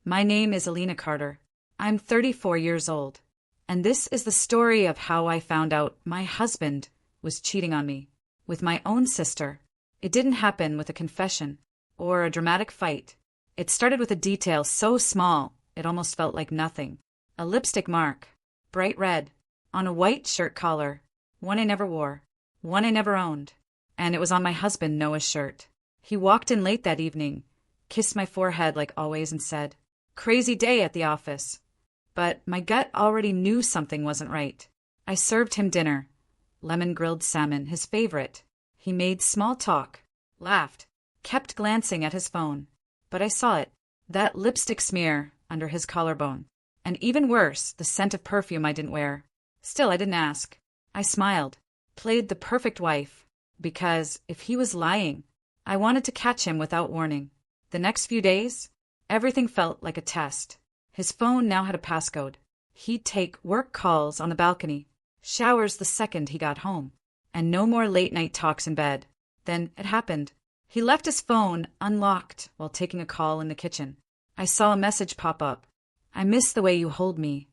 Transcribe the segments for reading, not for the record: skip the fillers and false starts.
My name is Alina Carter. I'm 34 years old. And this is the story of how I found out my husband was cheating on me with my own sister. It didn't happen with a confession or a dramatic fight. It started with a detail so small it almost felt like nothing. A lipstick mark, bright red, on a white shirt collar, one I never wore, one I never owned, and it was on my husband Noah's shirt. He walked in late that evening, kissed my forehead like always and said, "Crazy day at the office." But my gut already knew something wasn't right. I served him dinner, lemon grilled salmon, his favorite. He made small talk, laughed, kept glancing at his phone. But I saw it, that lipstick smear under his collarbone. And even worse, the scent of perfume I didn't wear. Still, I didn't ask. I smiled, played the perfect wife, because if he was lying, I wanted to catch him without warning. The next few days, everything felt like a test. His phone now had a passcode. He'd take work calls on the balcony, showers the second he got home, and no more late-night talks in bed. Then it happened. He left his phone unlocked while taking a call in the kitchen. I saw a message pop up. "I miss the way you hold me."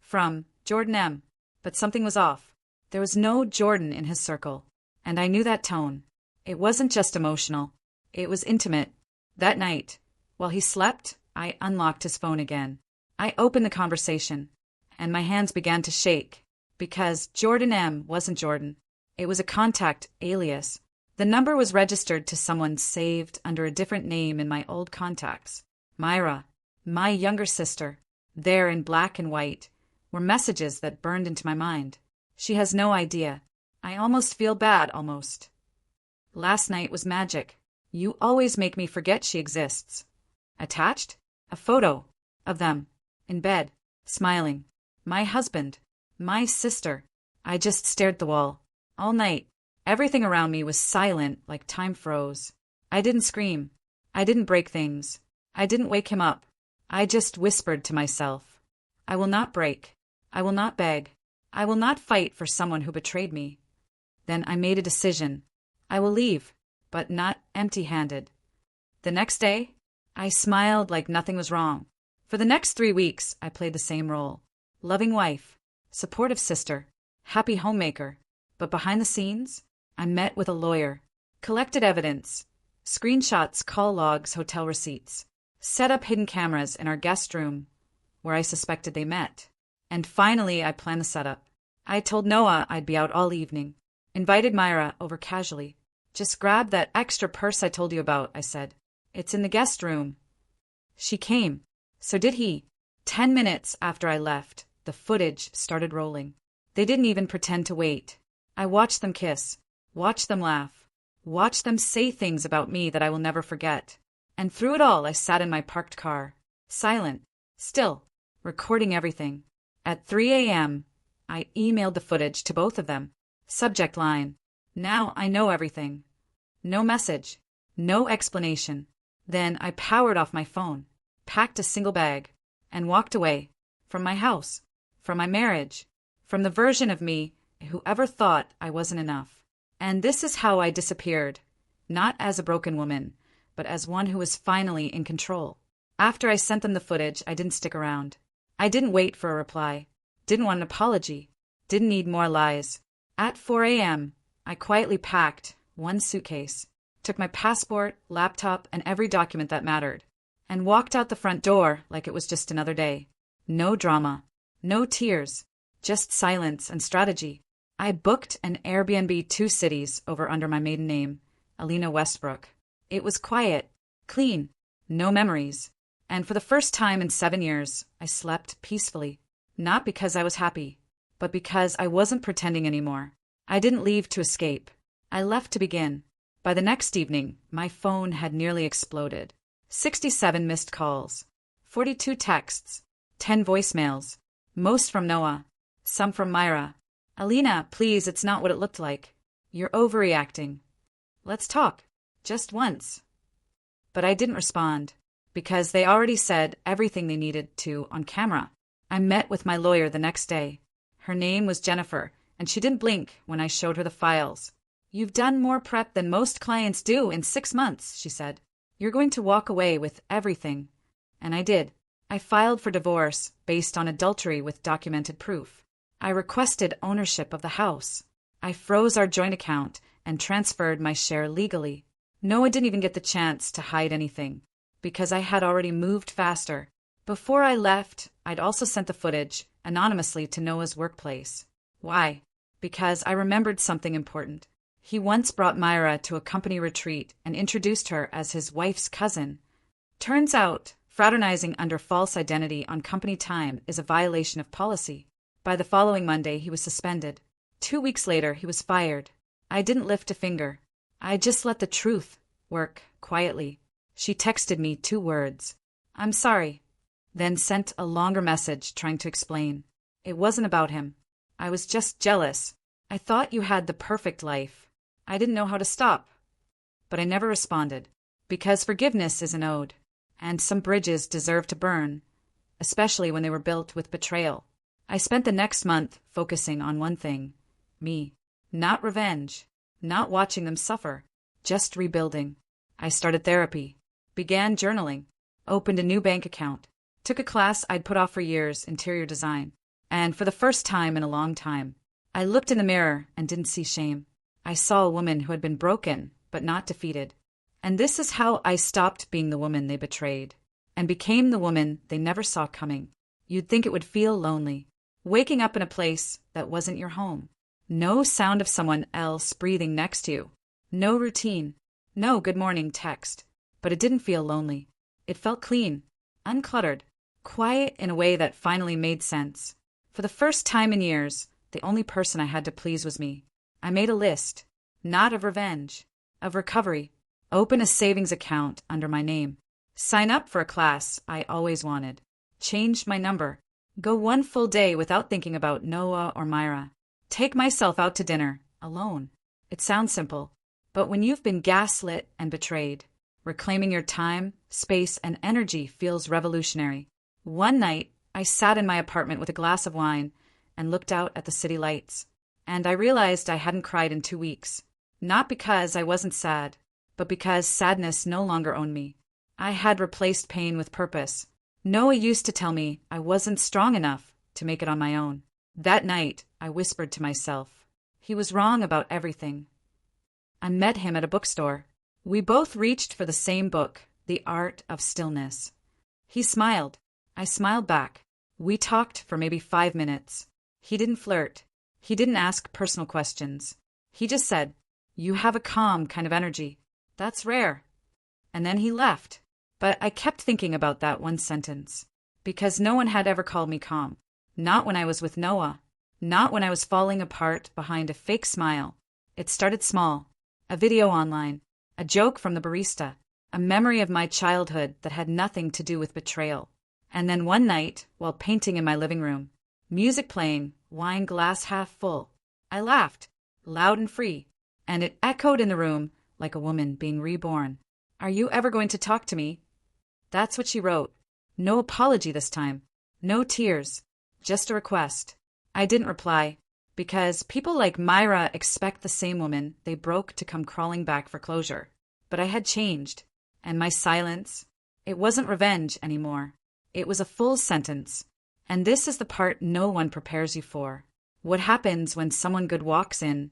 From Jordan M. But something was off. There was no Jordan in his circle, and I knew that tone. It wasn't just emotional. It was intimate. That night, while he slept, I unlocked his phone again. I opened the conversation, and my hands began to shake, because Jordan M. wasn't Jordan. It was a contact alias. The number was registered to someone saved under a different name in my old contacts. Myra, my younger sister, there in black and white, were messages that burned into my mind. She has no idea. I almost feel bad, almost. Last night was magic. You always make me forget she exists. Attached? A photo of them, in bed, smiling. My husband, my sister. I just stared at the wall. All night, everything around me was silent, like time froze. I didn't scream. I didn't break things. I didn't wake him up. I just whispered to myself, "I will not break. I will not beg. I will not fight for someone who betrayed me." Then I made a decision. I will leave, but not empty-handed. The next day, I smiled like nothing was wrong. For the next 3 weeks, I played the same role. Loving wife, supportive sister, happy homemaker. But behind the scenes, I met with a lawyer, collected evidence, screenshots, call logs, hotel receipts, set up hidden cameras in our guest room where I suspected they met. And finally, I planned the setup. I told Noah I'd be out all evening, invited Myra over casually. "Just grab that extra purse I told you about," I said. "It's in the guest room." She came. So did he. 10 minutes after I left, the footage started rolling. They didn't even pretend to wait. I watched them kiss, watched them laugh, watched them say things about me that I will never forget. And through it all, I sat in my parked car, silent, still, recording everything. At 3 a.m., I emailed the footage to both of them. Subject line: "Now I know everything." No message, no explanation. Then I powered off my phone, packed a single bag, and walked away. From my house, from my marriage, from the version of me who ever thought I wasn't enough. And this is how I disappeared, not as a broken woman, but as one who was finally in control. After I sent them the footage, I didn't stick around. I didn't wait for a reply, didn't want an apology, didn't need more lies. At 4 a.m., I quietly packed one suitcase, took my passport, laptop, and every document that mattered, and walked out the front door like it was just another day. No drama, no tears, just silence and strategy. I booked an Airbnb 2 cities over under my maiden name, Alina Westbrook. It was quiet, clean, no memories. And for the first time in 7 years, I slept peacefully. Not because I was happy, but because I wasn't pretending anymore. I didn't leave to escape. I left to begin. By the next evening, my phone had nearly exploded. 67 missed calls, 42 texts, 10 voicemails, most from Noah, some from Myra. "Alina, please, it's not what it looked like. You're overreacting. Let's talk, just once." But I didn't respond, because they already said everything they needed to on camera. I met with my lawyer the next day. Her name was Jennifer, and she didn't blink when I showed her the files. "You've done more prep than most clients do in 6 months," she said. "You're going to walk away with everything." And I did. I filed for divorce based on adultery with documented proof. I requested ownership of the house. I froze our joint account and transferred my share legally. Noah didn't even get the chance to hide anything, because I had already moved faster. Before I left, I'd also sent the footage anonymously to Noah's workplace. Why? Because I remembered something important. He once brought Myra to a company retreat and introduced her as his wife's cousin. Turns out, fraternizing under false identity on company time is a violation of policy. By the following Monday, he was suspended. 2 weeks later, he was fired. I didn't lift a finger. I just let the truth work quietly. She texted me 2 words. "I'm sorry." Then sent a longer message trying to explain. It wasn't about him. I was just jealous. I thought you had the perfect life. I didn't know how to stop. But I never responded, because forgiveness is an ode, and some bridges deserve to burn, especially when they were built with betrayal. I spent the next month focusing on one thing: me. Not revenge, not watching them suffer, just rebuilding. I started therapy, began journaling, opened a new bank account, took a class I'd put off for years, interior design, and for the first time in a long time, I looked in the mirror and didn't see shame. I saw a woman who had been broken, but not defeated. And this is how I stopped being the woman they betrayed, and became the woman they never saw coming. You'd think it would feel lonely, waking up in a place that wasn't your home. No sound of someone else breathing next to you. No routine. No good morning text. But it didn't feel lonely. It felt clean, uncluttered, quiet in a way that finally made sense. For the first time in years, the only person I had to please was me. I made a list, not of revenge, of recovery. Open a savings account under my name. Sign up for a class I always wanted. Change my number. Go 1 full day without thinking about Noah or Myra. Take myself out to dinner, alone. It sounds simple, but when you've been gaslit and betrayed, reclaiming your time, space, and energy feels revolutionary. One night, I sat in my apartment with a glass of wine and looked out at the city lights. And I realized I hadn't cried in 2 weeks. Not because I wasn't sad, but because sadness no longer owned me. I had replaced pain with purpose. Noah used to tell me I wasn't strong enough to make it on my own. That night, I whispered to myself. He was wrong about everything. I met him at a bookstore. We both reached for the same book, The Art of Stillness. He smiled. I smiled back. We talked for maybe 5 minutes. He didn't flirt. He didn't ask personal questions. He just said, "You have a calm kind of energy. That's rare." And then he left. But I kept thinking about that one sentence, because no one had ever called me calm. Not when I was with Noah. Not when I was falling apart behind a fake smile. It started small. A video online. A joke from the barista. A memory of my childhood that had nothing to do with betrayal. And then one night, while painting in my living room, music playing, wine glass half full, I laughed, loud and free, and it echoed in the room like a woman being reborn. "Are you ever going to talk to me?" That's what she wrote. No apology this time. No tears. Just a request. I didn't reply, because people like Myra expect the same woman they broke to come crawling back for closure. But I had changed, and my silence, it wasn't revenge anymore. It was a full sentence. And this is the part no one prepares you for. What happens when someone good walks in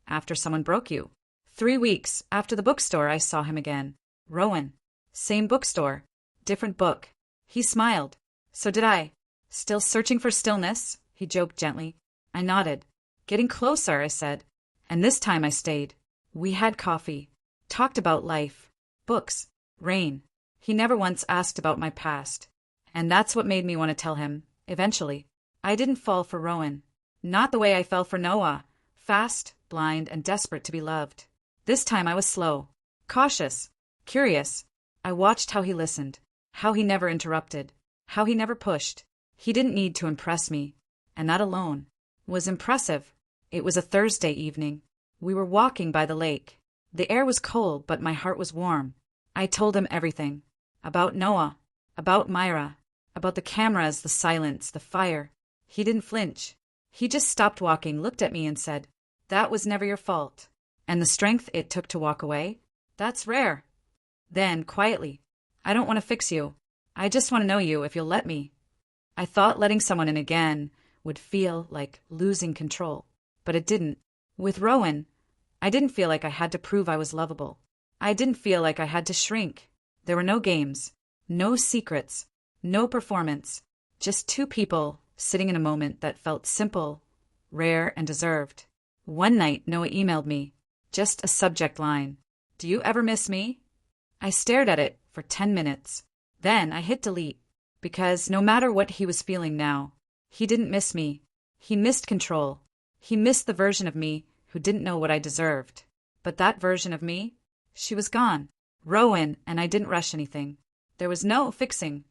after someone broke you? 3 weeks after the bookstore, I saw him again. Rowan. Same bookstore. Different book. He smiled. So did I. "Still searching for stillness?" He joked gently. I nodded. "Getting closer," I said. And this time I stayed. We had coffee. Talked about life. Books. Rain. He never once asked about my past. And that's what made me want to tell him, eventually. I didn't fall for Rowan. Not the way I fell for Noah. Fast, blind, and desperate to be loved. This time I was slow. Cautious. Curious. I watched how he listened. How he never interrupted. How he never pushed. He didn't need to impress me. And that alone was impressive. It was a Thursday evening. We were walking by the lake. The air was cold, but my heart was warm. I told him everything. About Noah. About Myra. About the cameras, the silence, the fire. He didn't flinch. He just stopped walking, looked at me and said, "That was never your fault." And the strength it took to walk away? That's rare. Then, quietly, "I don't want to fix you. I just want to know you if you'll let me. I thought letting someone in again would feel like losing control, but it didn't. With Rowan, I didn't feel like I had to prove I was lovable. I didn't feel like I had to shrink. There were no games, no secrets, no performance, just two people sitting in a moment that felt simple, rare, and deserved. One night, Noah emailed me, just a subject line. Do you ever miss me? I stared at it for 10 minutes. Then I hit delete, because no matter what he was feeling now, he didn't miss me. He missed control. He missed the version of me who didn't know what I deserved. But that version of me, she was gone. Rowan and I didn't rush anything. There was no fixing,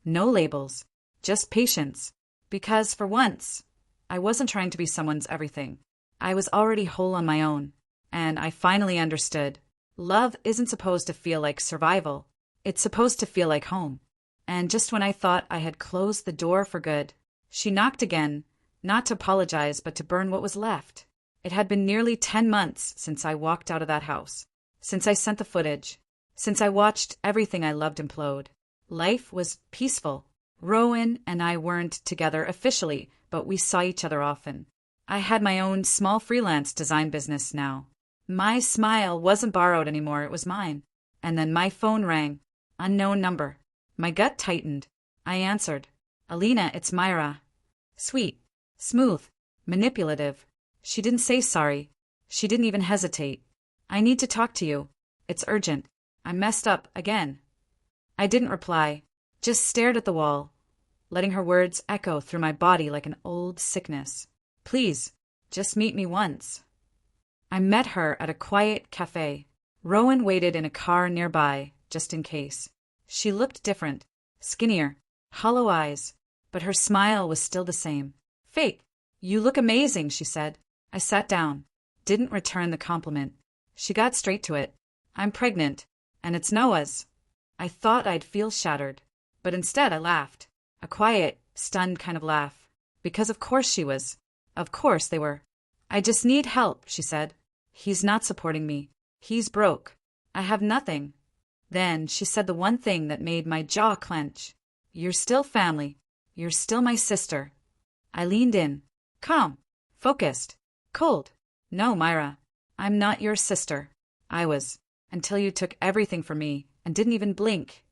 no labels, just patience. Because for once, I wasn't trying to be someone's everything. I was already whole on my own, and I finally understood. Love isn't supposed to feel like survival. It's supposed to feel like home. And just when I thought I had closed the door for good, she knocked again, not to apologize but to burn what was left. It had been nearly 10 months since I walked out of that house, since I sent the footage, since I watched everything I loved implode. Life was peaceful. Rowan and I weren't together officially, but we saw each other often. I had my own small freelance design business now. My smile wasn't borrowed anymore, it was mine. And then my phone rang. Unknown number. My gut tightened. I answered. Alina, it's Myra. Sweet, smooth, manipulative. She didn't say sorry. She didn't even hesitate. I need to talk to you. It's urgent. I messed up again. I didn't reply, just stared at the wall, letting her words echo through my body like an old sickness. Please, just meet me once. I met her at a quiet cafe. Rowan waited in a car nearby, just in case. She looked different, skinnier, hollow eyes, but her smile was still the same. Fake. You look amazing, she said. I sat down, didn't return the compliment. She got straight to it. I'm pregnant, and it's Noah's. I thought I'd feel shattered, but instead I laughed. A quiet, stunned kind of laugh. Because of course she was. Of course they were. I just need help, she said. He's not supporting me. He's broke. I have nothing. Then she said the one thing that made my jaw clench. You're still family. You're still my sister. I leaned in. Calm. Focused. Cold. No, Myra. I'm not your sister. I was. Until you took everything from me and didn't even blink.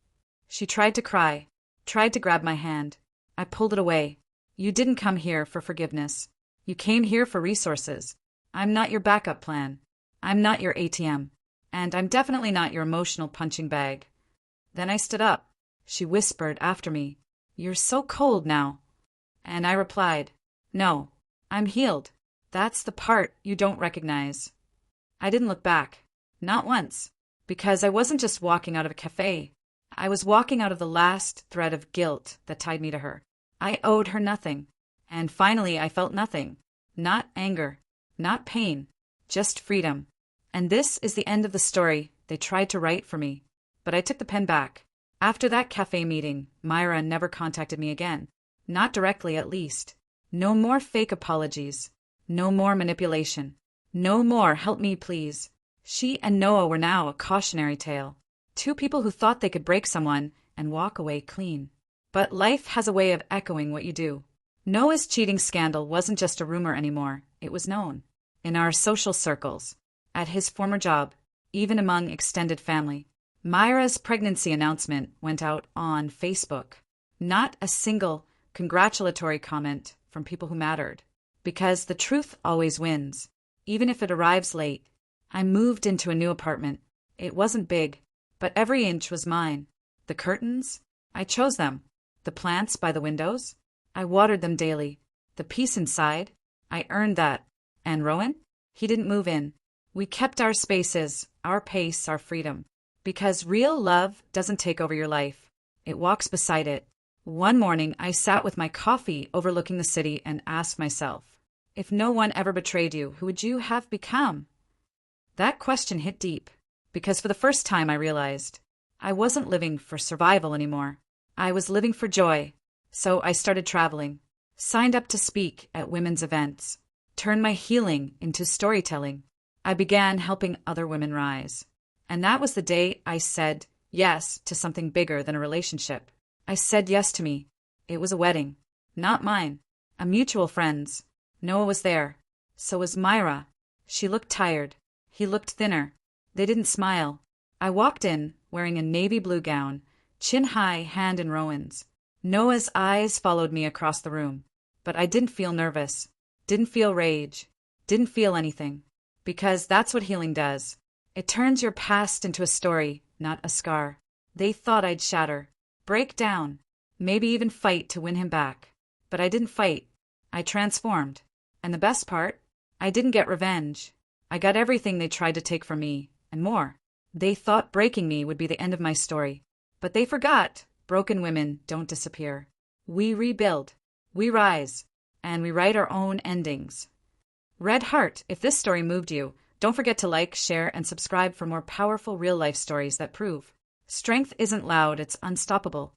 She tried to cry. Tried to grab my hand. I pulled it away. You didn't come here for forgiveness. You came here for resources. I'm not your backup plan. I'm not your ATM. And I'm definitely not your emotional punching bag. Then I stood up. She whispered after me, You're so cold now. And I replied, No, I'm healed. That's the part you don't recognize. I didn't look back. Not once. Because I wasn't just walking out of a cafe. I was walking out of the last thread of guilt that tied me to her. I owed her nothing. And finally I felt nothing. Not anger. Not pain. Just freedom. And this is the end of the story they tried to write for me. But I took the pen back. After that cafe meeting, Myra never contacted me again. Not directly, at least. No more fake apologies. No more manipulation. No more help me, please. She and Noah were now a cautionary tale. Two people who thought they could break someone and walk away clean. But life has a way of echoing what you do. Noah's cheating scandal wasn't just a rumor anymore. It was known. In our social circles. At his former job. Even among extended family. Myra's pregnancy announcement went out on Facebook. Not a single congratulatory comment from people who mattered. Because the truth always wins. Even if it arrives late. I moved into a new apartment. It wasn't big. But every inch was mine. The curtains? I chose them. The plants by the windows? I watered them daily. The peace inside? I earned that. And Rowan? He didn't move in. We kept our spaces, our pace, our freedom. Because real love doesn't take over your life. It walks beside it. One morning, I sat with my coffee overlooking the city and asked myself, if no one ever betrayed you, who would you have become? That question hit deep. Because for the first time I realized I wasn't living for survival anymore. I was living for joy. So I started traveling. Signed up to speak at women's events. Turned my healing into storytelling. I began helping other women rise. And that was the day I said yes to something bigger than a relationship. I said yes to me. It was a wedding. Not mine. A mutual friend's. Noah was there. So was Myra. She looked tired. He looked thinner. They didn't smile. I walked in, wearing a navy blue gown, chin high, hand in Rowan's. Noah's eyes followed me across the room. But I didn't feel nervous. Didn't feel rage. Didn't feel anything. Because that's what healing does. It turns your past into a story, not a scar. They thought I'd shatter, break down, maybe even fight to win him back. But I didn't fight. I transformed. And the best part? I didn't get revenge. I got everything they tried to take from me, and more. They thought breaking me would be the end of my story. But they forgot. Broken women don't disappear. We rebuild. We rise. And we write our own endings. Red Heart, if this story moved you, don't forget to like, share, and subscribe for more powerful real-life stories that prove strength isn't loud, it's unstoppable.